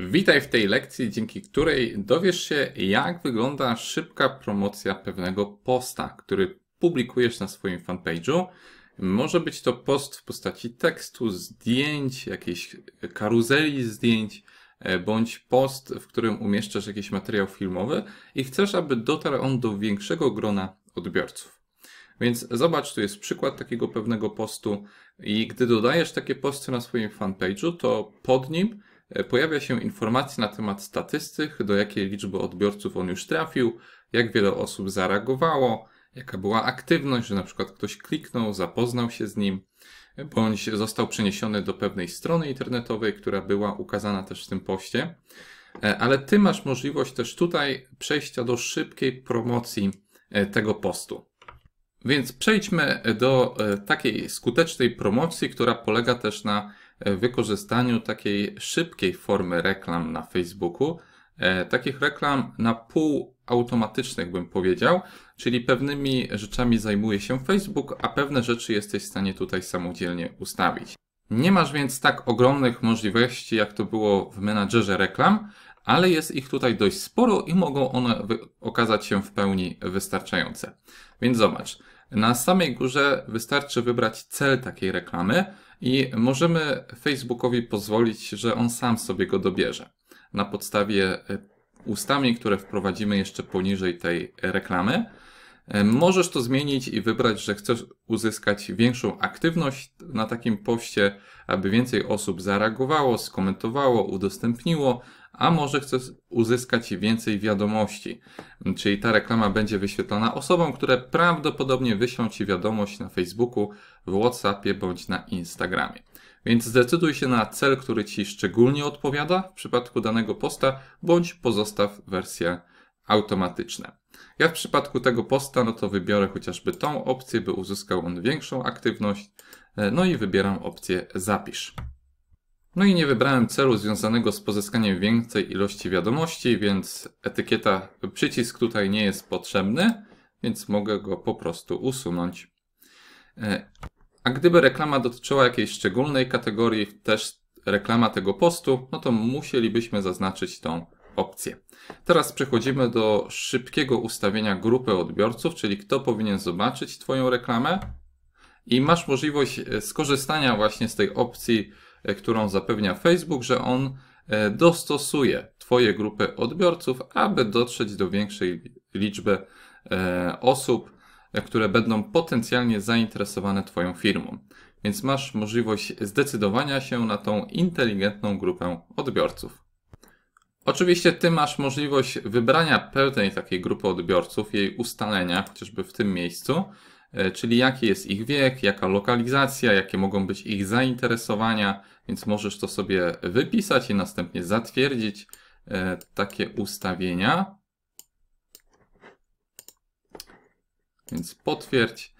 Witaj w tej lekcji, dzięki której dowiesz się, jak wygląda szybka promocja pewnego posta, który publikujesz na swoim fanpage'u. Może być to post w postaci tekstu, zdjęć, jakiejś karuzeli zdjęć, bądź post, w którym umieszczasz jakiś materiał filmowy i chcesz, aby dotarł on do większego grona odbiorców. Więc zobacz, tu jest przykład takiego pewnego postu i gdy dodajesz takie posty na swoim fanpage'u, to pod nim pojawia się informacja na temat statystyk, do jakiej liczby odbiorców on już trafił, jak wiele osób zareagowało, jaka była aktywność, że na przykład ktoś kliknął, zapoznał się z nim, bądź został przeniesiony do pewnej strony internetowej, która była ukazana też w tym poście. Ale ty masz możliwość też tutaj przejścia do szybkiej promocji tego postu. Więc przejdźmy do takiej skutecznej promocji, która polega też na wykorzystaniu takiej szybkiej formy reklam na Facebooku. Takich reklam na półautomatycznych bym powiedział, czyli pewnymi rzeczami zajmuje się Facebook, a pewne rzeczy jesteś w stanie tutaj samodzielnie ustawić. Nie masz więc tak ogromnych możliwości, jak to było w menadżerze reklam, ale jest ich tutaj dość sporo i mogą one okazać się w pełni wystarczające. Więc zobacz, na samej górze wystarczy wybrać cel takiej reklamy i możemy Facebookowi pozwolić, że on sam sobie go dobierze. Na podstawie ustawień, które wprowadzimy jeszcze poniżej tej reklamy, możesz to zmienić i wybrać, że chcesz uzyskać większą aktywność na takim poście, aby więcej osób zareagowało, skomentowało, udostępniło, a może chcesz uzyskać więcej wiadomości. Czyli ta reklama będzie wyświetlana osobom, które prawdopodobnie wyślą Ci wiadomość na Facebooku, w WhatsAppie bądź na Instagramie. Więc zdecyduj się na cel, który Ci szczególnie odpowiada w przypadku danego posta, bądź pozostaw wersje automatyczne. Ja w przypadku tego posta, no to wybiorę chociażby tą opcję, by uzyskał on większą aktywność. No i wybieram opcję zapisz. No i nie wybrałem celu związanego z pozyskaniem większej ilości wiadomości, więc etykieta, przycisk tutaj nie jest potrzebny, więc mogę go po prostu usunąć. A gdyby reklama dotyczyła jakiejś szczególnej kategorii, też reklama tego postu, no to musielibyśmy zaznaczyć tą opcję. Teraz przechodzimy do szybkiego ustawienia grupy odbiorców, czyli kto powinien zobaczyć Twoją reklamę i masz możliwość skorzystania właśnie z tej opcji, którą zapewnia Facebook, że on dostosuje Twoje grupy odbiorców, aby dotrzeć do większej liczby osób, które będą potencjalnie zainteresowane Twoją firmą. Więc masz możliwość zdecydowania się na tą inteligentną grupę odbiorców. Oczywiście Ty masz możliwość wybrania pewnej takiej grupy odbiorców, jej ustalenia, chociażby w tym miejscu, czyli jaki jest ich wiek, jaka lokalizacja, jakie mogą być ich zainteresowania, więc możesz to sobie wypisać i następnie zatwierdzić takie ustawienia. Więc potwierdź.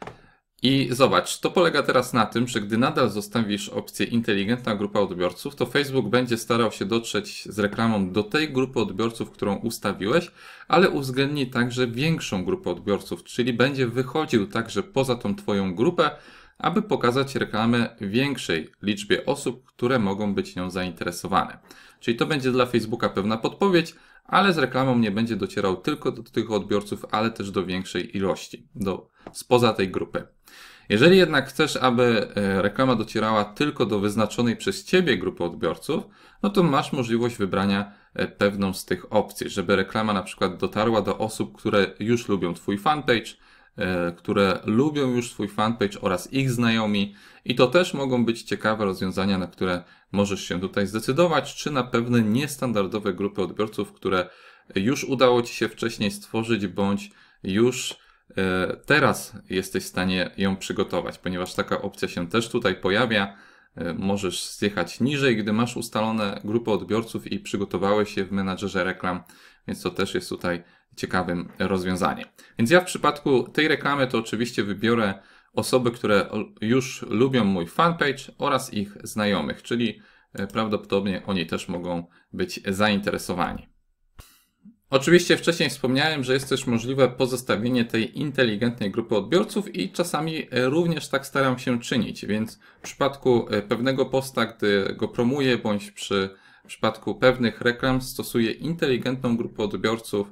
I zobacz, to polega teraz na tym, że gdy nadal zostawisz opcję inteligentna grupa odbiorców, to Facebook będzie starał się dotrzeć z reklamą do tej grupy odbiorców, którą ustawiłeś, ale uwzględni także większą grupę odbiorców, czyli będzie wychodził także poza tą Twoją grupę, aby pokazać reklamę większej liczbie osób, które mogą być nią zainteresowane. Czyli to będzie dla Facebooka pewna podpowiedź, ale z reklamą nie będzie docierał tylko do tych odbiorców, ale też do większej ilości, spoza tej grupy. Jeżeli jednak chcesz, aby reklama docierała tylko do wyznaczonej przez Ciebie grupy odbiorców, no to masz możliwość wybrania pewną z tych opcji, żeby reklama na przykład dotarła do osób, które już lubią Twój fanpage, które lubią już Twój fanpage oraz ich znajomi i to też mogą być ciekawe rozwiązania, na które możesz się tutaj zdecydować, czy na pewne niestandardowe grupy odbiorców, które już udało Ci się wcześniej stworzyć, bądź już teraz jesteś w stanie ją przygotować, ponieważ taka opcja się też tutaj pojawia. Możesz zjechać niżej, gdy masz ustalone grupy odbiorców i przygotowałeś je w menadżerze reklam, więc to też jest tutaj ciekawym rozwiązaniem. Więc ja w przypadku tej reklamy to oczywiście wybiorę osoby, które już lubią mój fanpage oraz ich znajomych, czyli prawdopodobnie oni też mogą być zainteresowani. Oczywiście wcześniej wspomniałem, że jest też możliwe pozostawienie tej inteligentnej grupy odbiorców i czasami również tak staram się czynić, więc w przypadku pewnego posta, gdy go promuję, bądź przy w przypadku pewnych reklam stosuję inteligentną grupę odbiorców,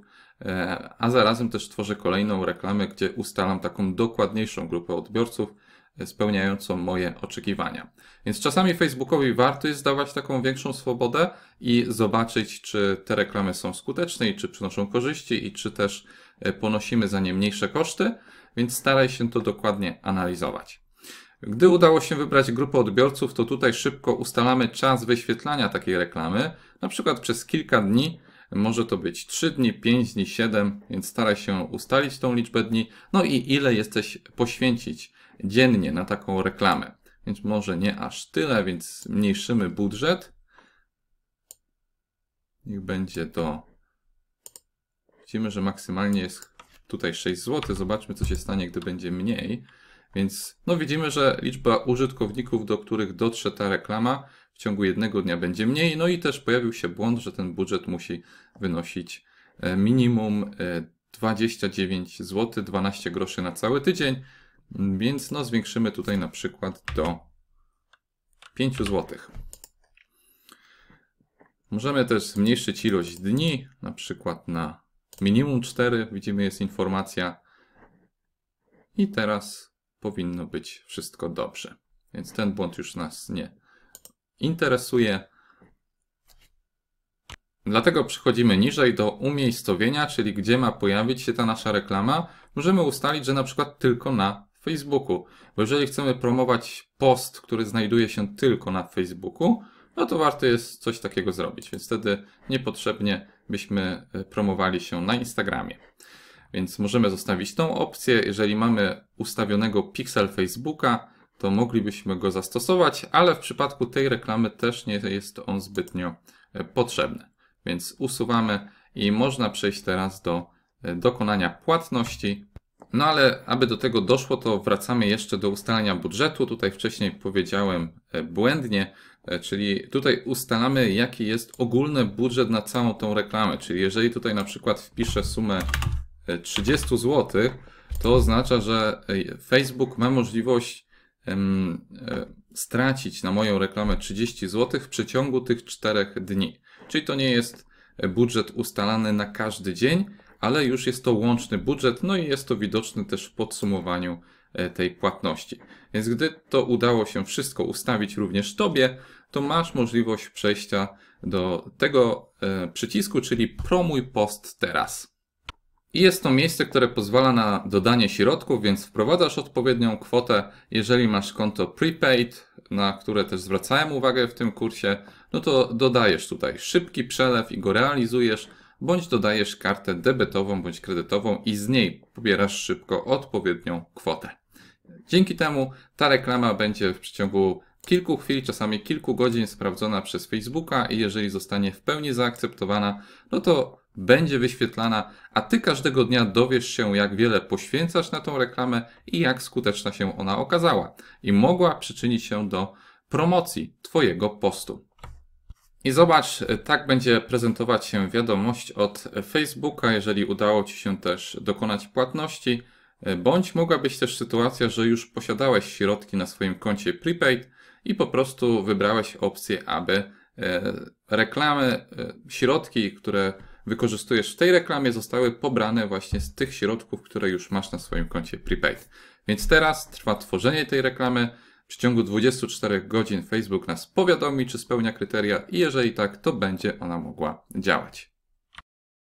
a zarazem też tworzę kolejną reklamę, gdzie ustalam taką dokładniejszą grupę odbiorców, spełniającą moje oczekiwania. Więc czasami Facebookowi warto jest dawać taką większą swobodę i zobaczyć, czy te reklamy są skuteczne i czy przynoszą korzyści i czy też ponosimy za nie mniejsze koszty, więc staraj się to dokładnie analizować. Gdy udało się wybrać grupę odbiorców, to tutaj szybko ustalamy czas wyświetlania takiej reklamy, na przykład przez kilka dni. Może to być 3 dni, 5 dni, 7, więc staraj się ustalić tą liczbę dni. No i ile jesteś poświęcić dziennie na taką reklamę. Więc może nie aż tyle, więc zmniejszymy budżet. Niech będzie do... Widzimy, że maksymalnie jest tutaj 6 zł. Zobaczmy, co się stanie, gdy będzie mniej. Więc no widzimy, że liczba użytkowników, do których dotrze ta reklama, w ciągu jednego dnia będzie mniej. No i też pojawił się błąd, że ten budżet musi wynosić minimum 29 zł, 12 groszy na cały tydzień. Więc no zwiększymy tutaj na przykład do 5 zł. Możemy też zmniejszyć ilość dni, na przykład na minimum 4. Widzimy, jest informacja. I teraz powinno być wszystko dobrze. Więc ten błąd już nas nie interesuje. Dlatego przechodzimy niżej do umiejscowienia, czyli gdzie ma pojawić się ta nasza reklama. Możemy ustalić, że na przykład tylko na Facebooku. Bo jeżeli chcemy promować post, który znajduje się tylko na Facebooku, no to warto jest coś takiego zrobić. Więc wtedy niepotrzebnie byśmy promowali się na Instagramie. Więc możemy zostawić tą opcję. Jeżeli mamy ustawionego pixel Facebooka, to moglibyśmy go zastosować, ale w przypadku tej reklamy też nie jest on zbytnio potrzebny. Więc usuwamy i można przejść teraz do dokonania płatności. No ale aby do tego doszło, to wracamy jeszcze do ustalania budżetu. Tutaj wcześniej powiedziałem błędnie, czyli tutaj ustalamy, jaki jest ogólny budżet na całą tą reklamę. Czyli jeżeli tutaj na przykład wpiszę sumę 30 zł, to oznacza, że Facebook ma możliwość stracić na moją reklamę 30 zł w przeciągu tych 4 dni. Czyli to nie jest budżet ustalany na każdy dzień, ale już jest to łączny budżet, no i jest to widoczne też w podsumowaniu tej płatności. Więc gdy to udało się wszystko ustawić również Tobie, to masz możliwość przejścia do tego przycisku, czyli promuj post teraz. I jest to miejsce, które pozwala na dodanie środków, więc wprowadzasz odpowiednią kwotę. Jeżeli masz konto prepaid, na które też zwracałem uwagę w tym kursie, no to dodajesz tutaj szybki przelew i go realizujesz, bądź dodajesz kartę debetową bądź kredytową i z niej pobierasz szybko odpowiednią kwotę. Dzięki temu ta reklama będzie w przeciągu kilku chwil, czasami kilku godzin sprawdzona przez Facebooka i jeżeli zostanie w pełni zaakceptowana, no to będzie wyświetlana, a Ty każdego dnia dowiesz się, jak wiele poświęcasz na tą reklamę i jak skuteczna się ona okazała i mogła przyczynić się do promocji Twojego postu. I zobacz, tak będzie prezentować się wiadomość od Facebooka, jeżeli udało Ci się też dokonać płatności, bądź mogła być też sytuacja, że już posiadałeś środki na swoim koncie prepaid i po prostu wybrałeś opcję, aby reklamy, środki, które wykorzystujesz w tej reklamie, zostały pobrane właśnie z tych środków, które już masz na swoim koncie prepaid. Więc teraz trwa tworzenie tej reklamy. W ciągu 24 godzin Facebook nas powiadomi, czy spełnia kryteria i jeżeli tak, to będzie ona mogła działać.